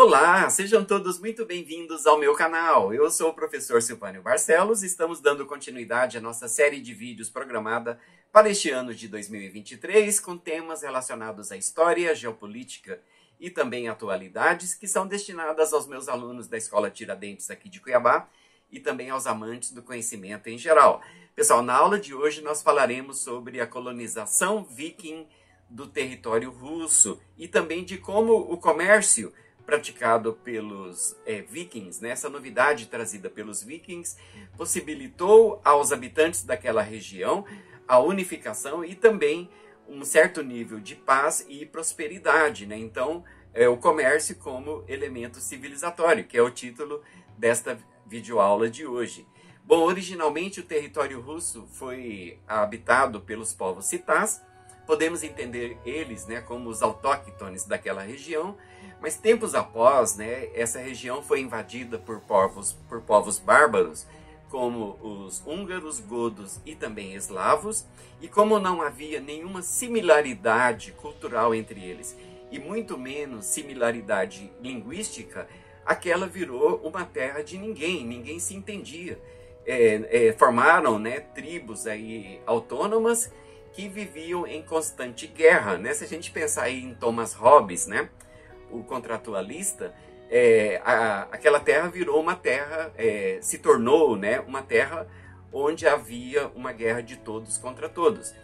Olá, sejam todos muito bem-vindos ao meu canal. Eu sou o professor Silvânio Barcelos e estamos dando continuidade à nossa série de vídeos programada para este ano de 2023 com temas relacionados à história, geopolítica e também atualidades que são destinadas aos meus alunos da Escola Tiradentes aqui de Cuiabá e também aos amantes do conhecimento em geral. Pessoal, na aula de hoje nós falaremos sobre a colonização viking do território russo e também de como o comércio praticado pelos vikings, né? Essa novidade trazida pelos vikings, possibilitou aos habitantes daquela região a unificação e também um certo nível de paz e prosperidade, né? Então, o comércio como elemento civilizatório, que é o título desta videoaula de hoje. Bom, originalmente o território russo foi habitado pelos povos citás. Podemos entender eles, né, como os autóctones daquela região, mas tempos após, né, essa região foi invadida por povos bárbaros, como os húngaros, godos e também eslavos, e como não havia nenhuma similaridade cultural entre eles, e muito menos similaridade linguística, aquela virou uma terra de ninguém se entendia. Formaram, né, tribos aí autônomas, que viviam em constante guerra, né? Se a gente pensar aí em Thomas Hobbes, né, o contratualista, aquela terra virou uma terra, se tornou, né, uma terra onde havia uma guerra de todos contra todos.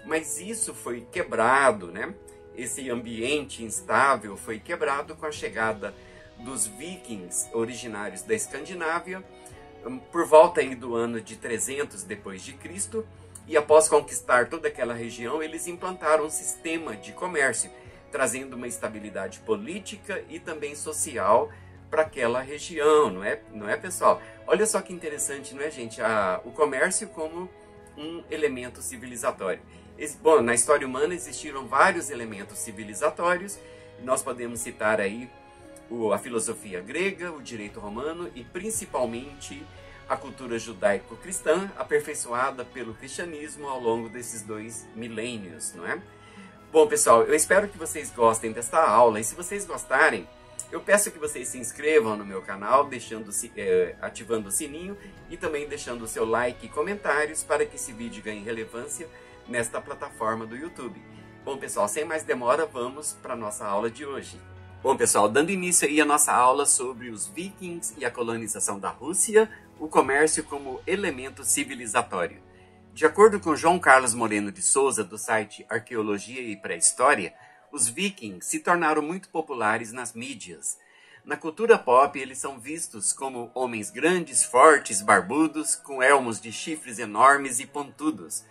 Mas isso foi quebrado, né? Esse ambiente instável foi quebrado com a chegada dos vikings originários da Escandinávia, por volta aí do ano de 300 depois de Cristo. E após conquistar toda aquela região, eles implantaram um sistema de comércio, trazendo uma estabilidade política e também social para aquela região, não é, pessoal? Olha só que interessante, não é, gente? O comércio como um elemento civilizatório. Bom, na história humana existiram vários elementos civilizatórios, nós podemos citar aí a filosofia grega, o direito romano e principalmente a cultura judaico-cristã, aperfeiçoada pelo cristianismo ao longo desses 2 milênios, não é? Bom, pessoal, eu espero que vocês gostem desta aula, e se vocês gostarem, eu peço que vocês se inscrevam no meu canal, ativando o sininho e também deixando o seu like e comentários para que esse vídeo ganhe relevância nesta plataforma do YouTube. Bom, pessoal, sem mais demora, vamos para a nossa aula de hoje. Bom, pessoal, dando início aí à nossa aula sobre os vikings e a colonização da Rússia, o comércio como elemento civilizatório. De acordo com João Carlos Moreno de Souza, do site Arqueologia e Pré-História, os vikings se tornaram muito populares nas mídias. Na cultura pop, eles são vistos como homens grandes, fortes, barbudos, com elmos de chifres enormes e pontudos.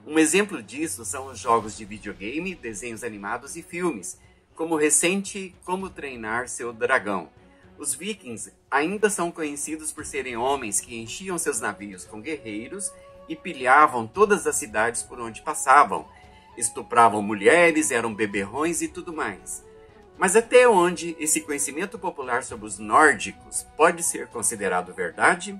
Um exemplo disso são os jogos de videogame, desenhos animados e filmes, como o recente Como Treinar Seu Dragão. Os vikings ainda são conhecidos por serem homens que enchiam seus navios com guerreiros e pilhavam todas as cidades por onde passavam. Estupravam mulheres, eram beberrões e tudo mais. Mas até onde esse conhecimento popular sobre os nórdicos pode ser considerado verdade?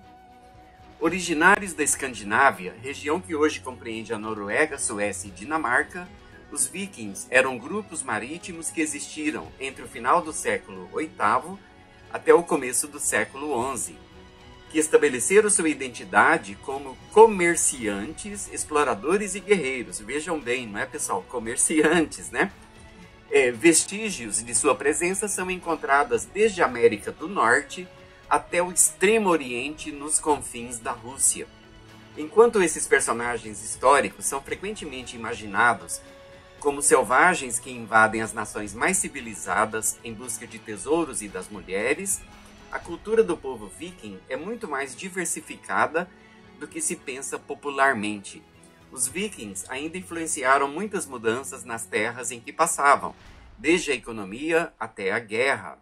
Originários da Escandinávia, região que hoje compreende a Noruega, Suécia e Dinamarca, os vikings eram grupos marítimos que existiram entre o final do século VIII até o começo do século XI, que estabeleceram sua identidade como comerciantes, exploradores e guerreiros. Vejam bem, não é, pessoal? Comerciantes, né? Vestígios de sua presença são encontradas desde a América do Norte até o Extremo Oriente nos confins da Rússia. Enquanto esses personagens históricos são frequentemente imaginados como selvagens que invadem as nações mais civilizadas em busca de tesouros e das mulheres, a cultura do povo viking é muito mais diversificada do que se pensa popularmente. Os vikings ainda influenciaram muitas mudanças nas terras em que passavam, desde a economia até a guerra.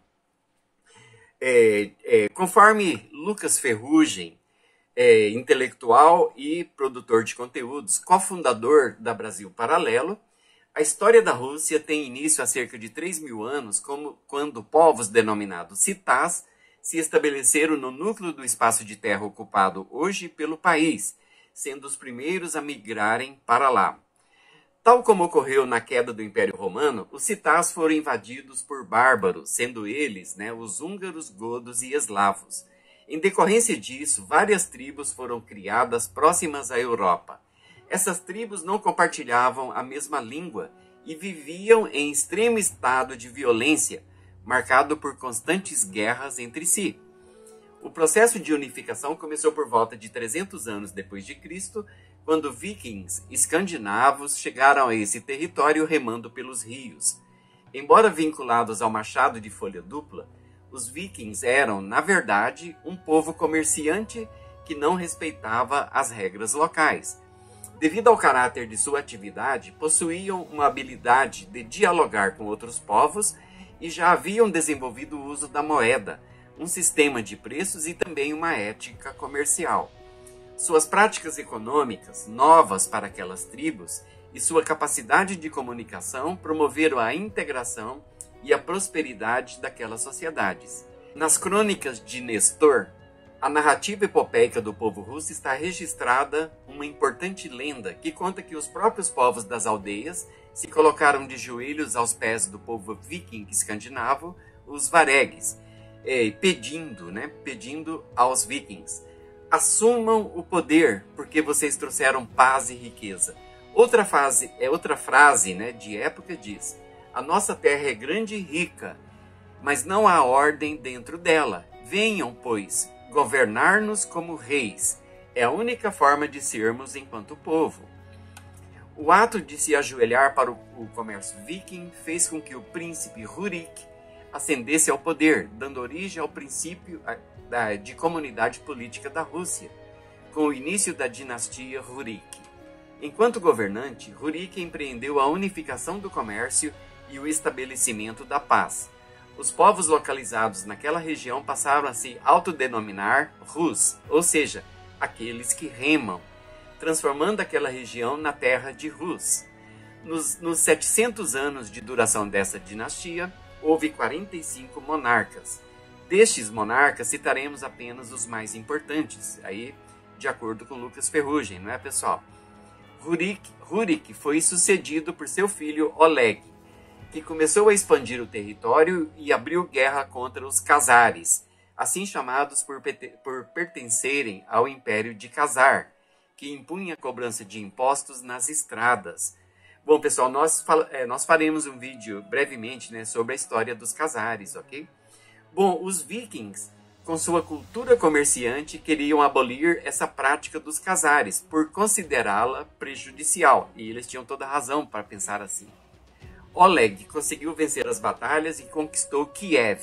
Conforme Lucas Ferrugem, intelectual e produtor de conteúdos, cofundador da Brasil Paralelo, a história da Rússia tem início há cerca de 3.000 anos, quando povos denominados citás se estabeleceram no núcleo do espaço de terra ocupado hoje pelo país, sendo os primeiros a migrarem para lá. Tal como ocorreu na queda do Império Romano, os citás foram invadidos por bárbaros, sendo eles, os húngaros, godos e eslavos. Em decorrência disso, várias tribos foram criadas próximas à Europa. Essas tribos não compartilhavam a mesma língua e viviam em extremo estado de violência, marcado por constantes guerras entre si. O processo de unificação começou por volta de 300 anos depois de Cristo, quando vikings escandinavos chegaram a esse território remando pelos rios. Embora vinculados ao machado de folha dupla, os vikings eram, na verdade, um povo comerciante que não respeitava as regras locais. Devido ao caráter de sua atividade, possuíam uma habilidade de dialogar com outros povos e já haviam desenvolvido o uso da moeda, um sistema de preços e também uma ética comercial. Suas práticas econômicas, novas para aquelas tribos, e sua capacidade de comunicação promoveram a integração e a prosperidade daquelas sociedades. Nas crônicas de Nestor, a narrativa epopeica do povo russo está registrada uma importante lenda que conta que os próprios povos das aldeias se colocaram de joelhos aos pés do povo viking escandinavo, os varegues, pedindo aos vikings: assumam o poder, porque vocês trouxeram paz e riqueza. Outra frase de época diz: a nossa terra é grande e rica, mas não há ordem dentro dela. Venham, pois, governar-nos como reis. É a única forma de sermos enquanto povo. O ato de se ajoelhar para o comércio viking fez com que o príncipe Rurik ascendesse ao poder, dando origem ao princípio de comunidade política da Rússia, com o início da dinastia Rurik. Enquanto governante, Rurik empreendeu a unificação do comércio e o estabelecimento da paz. Os povos localizados naquela região passaram a se autodenominar Rus, ou seja, aqueles que remam, transformando aquela região na terra de Rus. Nos 700 anos de duração dessa dinastia, houve 45 monarcas. Destes monarcas, citaremos apenas os mais importantes, aí de acordo com Lucas Ferrugem, não é, pessoal? Rurik foi sucedido por seu filho Oleg, que começou a expandir o território e abriu guerra contra os Khazares, assim chamados por pertencerem ao Império de Khazar, que impunha a cobrança de impostos nas estradas. Bom, pessoal, nós faremos um vídeo brevemente sobre a história dos Khazares, ok? Bom, os vikings, com sua cultura comerciante, queriam abolir essa prática dos Khazares por considerá-la prejudicial, e eles tinham toda razão para pensar assim. Oleg conseguiu vencer as batalhas e conquistou Kiev,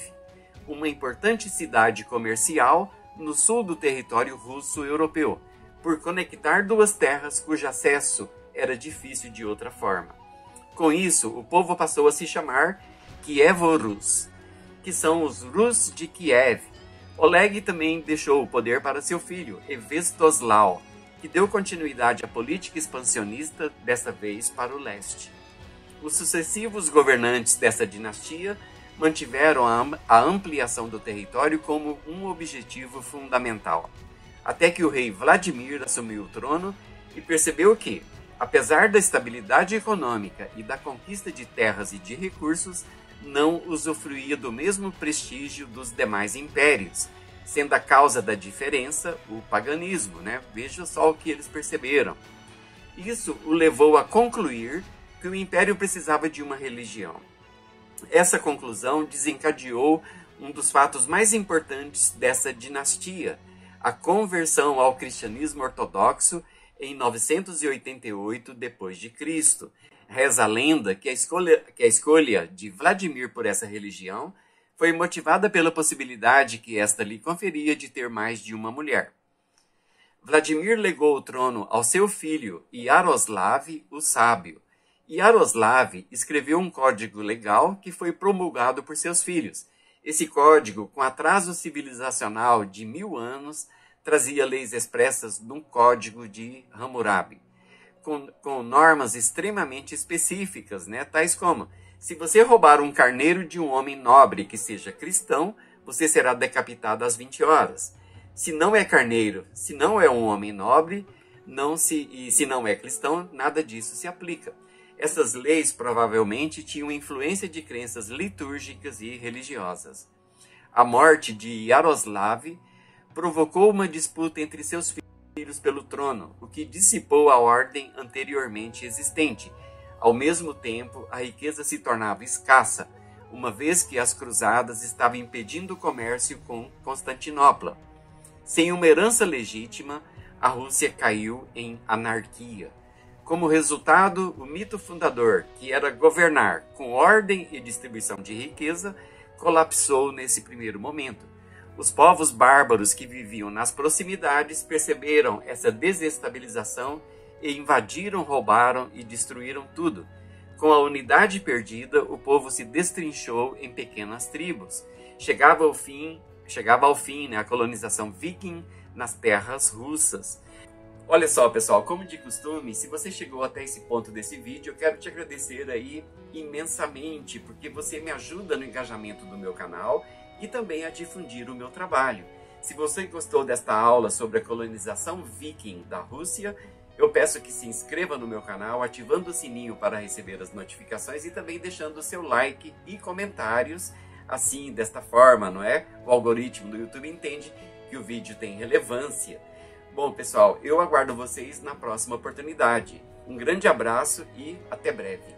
uma importante cidade comercial no sul do território russo europeu, por conectar duas terras cujo acesso era difícil de outra forma. Com isso, o povo passou a se chamar Kievo-Rus, que são os Rus de Kiev. Oleg também deixou o poder para seu filho, Evestoslau, que deu continuidade à política expansionista, dessa vez para o leste. Os sucessivos governantes dessa dinastia mantiveram a ampliação do território como um objetivo fundamental, até que o rei Vladimir assumiu o trono e percebeu que, apesar da estabilidade econômica e da conquista de terras e de recursos, não usufruía do mesmo prestígio dos demais impérios, sendo a causa da diferença o paganismo, Veja só o que eles perceberam. Isso o levou a concluir que o império precisava de uma religião. Essa conclusão desencadeou um dos fatos mais importantes dessa dinastia, a conversão ao cristianismo ortodoxo em 988 d.C. Reza a lenda que a escolha de Vladimir por essa religião foi motivada pela possibilidade que esta lhe conferia de ter mais de uma mulher. Vladimir legou o trono ao seu filho Yaroslav, o Sábio. Yaroslav escreveu um código legal que foi promulgado por seus filhos. Esse código, com atraso civilizacional de 1000 anos, trazia leis expressas no Código de Hammurabi, com normas extremamente específicas, tais como: se você roubar um carneiro de um homem nobre que seja cristão, você será decapitado às 20 horas. Se não é carneiro, se não é um homem nobre, se não é cristão, nada disso se aplica. Essas leis provavelmente tinham influência de crenças litúrgicas e religiosas. A morte de Yaroslav provocou uma disputa entre seus filhos pelo trono, o que dissipou a ordem anteriormente existente. Ao mesmo tempo, a riqueza se tornava escassa, uma vez que as cruzadas estavam impedindo o comércio com Constantinopla. Sem uma herança legítima, a Rússia caiu em anarquia. Como resultado, o mito fundador, que era governar com ordem e distribuição de riqueza, colapsou nesse primeiro momento. Os povos bárbaros que viviam nas proximidades perceberam essa desestabilização e invadiram, roubaram e destruíram tudo. Com a unidade perdida, o povo se destrinchou em pequenas tribos. Chegava ao fim, a colonização viking nas terras russas. Olha só, pessoal, como de costume, se você chegou até esse ponto desse vídeo, eu quero te agradecer aí imensamente, porque você me ajuda no engajamento do meu canal e também a difundir o meu trabalho. Se você gostou desta aula sobre a colonização viking da Rússia, eu peço que se inscreva no meu canal, ativando o sininho para receber as notificações e também deixando o seu like e comentários. Assim, desta forma, não é? O algoritmo do YouTube entende que o vídeo tem relevância. Bom, pessoal, eu aguardo vocês na próxima oportunidade. Um grande abraço e até breve.